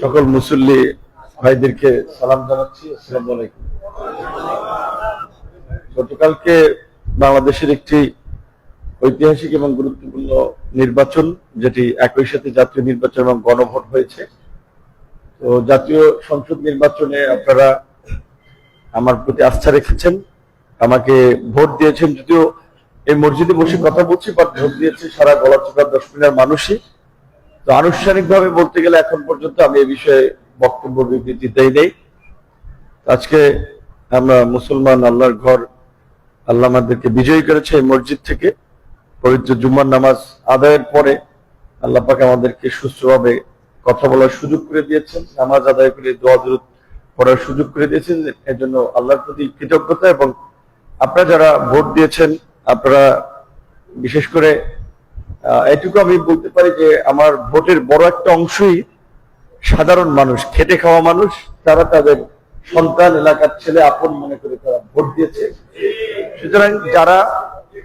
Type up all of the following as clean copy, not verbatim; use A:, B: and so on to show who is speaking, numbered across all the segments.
A: সকল মুসল্লি ভাইদেরকে সালাম জানাচ্ছি। আসসালামু আলাইকুম। গতকালকে বাংলাদেশের একটি ঐতিহাসিক এবং গুরুত্বপূর্ণ নির্বাচন, যেটি একই সাথে জাতীয় নির্বাচন এবং গণভোট হয়েছে। তো জাতীয় সংসদ নির্বাচনে আপনারা আমার প্রতি আস্থা রেখেছেন, আমাকে ভোট দিয়েছেন। যদিও এই মসজিদে বসে কথা বলছি, বাট ভোট দিয়েছে সারা গলাচিপা 10 মিলিয়ন মানুষই। তো আনুষ্ঠানিকভাবে বলতে গেলে এখন পর্যন্ত আমি এই বিষয়ে বক্তব্য বিবৃতি দেই নেই। আজকে আমরা মুসলমান, আল্লাহর ঘর, আল্লাহ আমাদেরকে বিজয়ী করেছে। এই মসজিদ থেকে পবিত্র জুম্মার নামাজ আদায়ের পরে আল্লাহ পাক আমাদেরকে সুস্থভাবে কথা বলার সুযোগ করে দিয়েছেন, নামাজ আদায় করে দোয়া দরুদ পড়ার সুযোগ করে দিয়েছেন। এর জন্য আল্লাহর প্রতি কৃতজ্ঞতা। এবং আপনারা যারা ভোট দিয়েছেন, আপনারা বিশেষ করে এটুকু আমি বলতে পারি যে আমার ভোটের বড় একটা অংশই সাধারণ মানুষ, খেটে খাওয়া মানুষ। তারা তাদের সন্তান, এলাকার ছেলে আপন মনে করে তারা ভোট দিয়েছে। সুতরাং যারা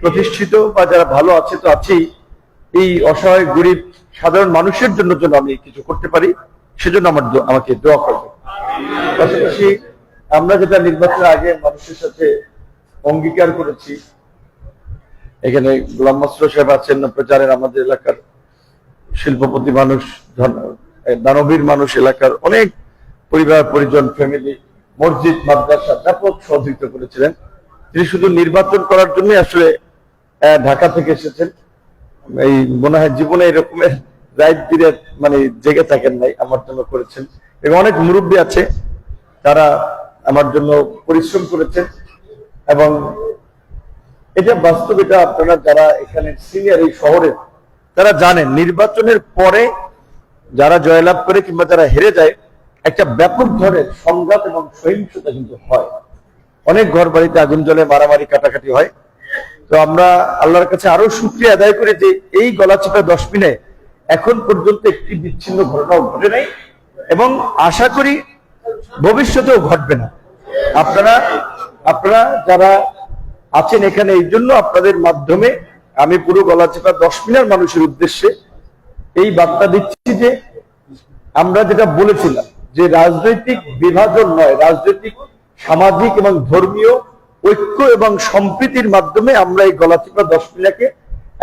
A: প্রতিষ্ঠিত বা যারা ভালো আছে তো আছেই, এই অসহায় গরিব সাধারণ মানুষের জন্য যেন আমি কিছু করতে পারি, সেজন্য আমাকে দোয়া করবে। পাশাপাশি আমরা যেটা নির্বাচনের আগে মানুষের সাথে অঙ্গীকার করেছি, এখানে গোলাম মাসরুর সাহেব আছেন, প্রচারের আমাদের এলাকার শিল্পপতি মানুষ, দানবীর মানুষ, এলাকার অনেক পরিবার পরিজন, ফ্যামিলি, মসজিদ, মাদ্রাসা ব্যাপক সহযোগিতা করেছিলেন। তিনি শুধু নির্বাচন করার জন্য আসলে ঢাকা থেকে এসেছেন। এই মনে হয় জীবনে এরকমের রাত বিরাত মানে জেগে থাকেন নাই, আমার জন্য করেছেন। এবং অনেক মুরব্বী আছে, তারা আমার জন্য পরিশ্রম করেছেন। এবং এটা বাস্তব, এটা আপনারা যারা এখানে সিনিয়র এই শহরের, তারা জানেন নির্বাচনের পরে যারা জয়লাভ করে কিংবা যারা হেরে যায়, একটা ব্যাপক ধরনের সংঘাত এবং সহিংসতা কিন্তু হয়। অনেক ঘর বাড়িতে আগুন জ্বলে, মারামারি কাটাকাটি হয়। তো আমরা আল্লাহর কাছে আরো শুকরিয়া আদায় করি যে এই গলাচিপা 10 মিনিটে এখন পর্যন্ত একটি বিচ্ছিন্ন ঘটনাও ঘটে নাই, এবং আশা করি ভবিষ্যতেও ঘটবে না। আপনারা যারা আছেন এখানে, এই জন্য আপনাদের মাধ্যমে আমি পুরো গলাচিপা 10 মিলিয়ন মানুষের উদ্দেশ্যে এই বার্তা দিচ্ছি যে আমরা যেটা বলেছিলাম যে রাজনৈতিক বিভাজন নয়, রাজনৈতিক, সামাজিক এবং ধর্মীয় ঐক্য এবং সম্প্রীতির মাধ্যমে আমরা এই গলাচিপা 10 মিলিয়নকে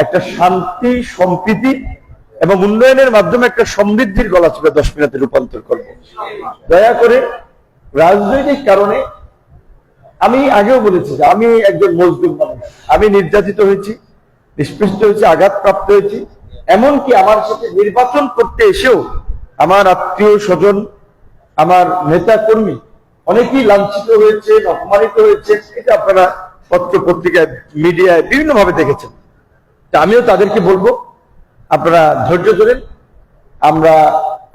A: একটা শান্তি, সম্প্রীতি এবং উন্নয়নের মাধ্যমে একটা সমৃদ্ধির গলাচিপা 10 মিলিয়নে রূপান্তর করব। দয়া করে রাজনৈতিক কারণে, আমি আগেও বলেছি যে আমি একজন মজলুম মানুষ, আমি নির্যাতিত হয়েছি, নিষ্পৃষ্ট হয়েছি, আঘাতপ্রাপ্ত হয়েছি। এমনকি আমার সাথে নির্বাচন করতে এসেও আমার আত্মীয় স্বজন, আমার নেতা কর্মী অনেকেই লাঞ্ছিত হয়েছে, অপমানিত হয়েছে। এটা আপনারা পত্র পত্রিকায়, মিডিয়ায় বিভিন্ন ভাবে দেখেছেন। আমিও তাদেরকে বলবো, আপনারা ধৈর্য ধরেন। আমরা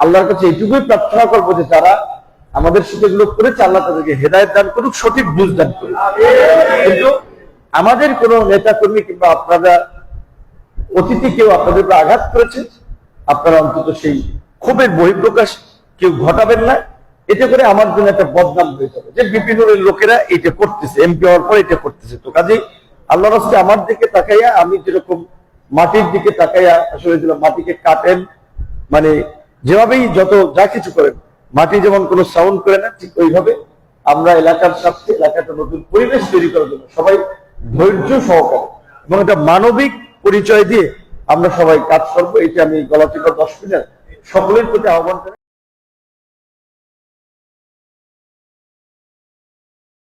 A: আল্লাহর কাছে এইটুকুই প্রার্থনা করবো যে যারা আমাদের সাথে এগুলো করেছে, আল্লাহ তাদেরকে হেদায়েত দান করুক, সঠিক বুঝ দান করুক। কিন্তু আমাদের কোন নেতা কর্মী কিংবা আপনারা অতিথি কেউ আপনাদের উপর আঘাত করেছে, আপনারা অন্তত সেই ক্ষোভের বহিঃপ্রকাশ কেউ ঘটাবেন না। এতে করে আমার জন্য একটা বদনাম হয়ে যাবে যে বিপিনের লোকেরা এটা করতেছে, এমপি হওয়ার পর এটা করতেছে। তো কাজে আল্লাহর রাস্তায় আমার দিকে তাকাইয়া, আমি যেরকম মাটির দিকে তাকাইয়া, আসলে মাটিকে কাটেন, মানে যেভাবেই যত যা কিছু করেন, মাটি যেমন কোনো সাউন্ড করে না, ঠিক ওইভাবে আমরা এলাকার স্বার্থে, এলাকাটা নতুন পরিবেশ তৈরি করার জন্য সবাই ধৈর্য সহকারে এবং একটা মানবিক পরিচয় দিয়ে আমরা সবাই কাজ করবো। এটা আমি গলাচিপা 10 মিনিট সকলের প্রতি আহ্বান করি।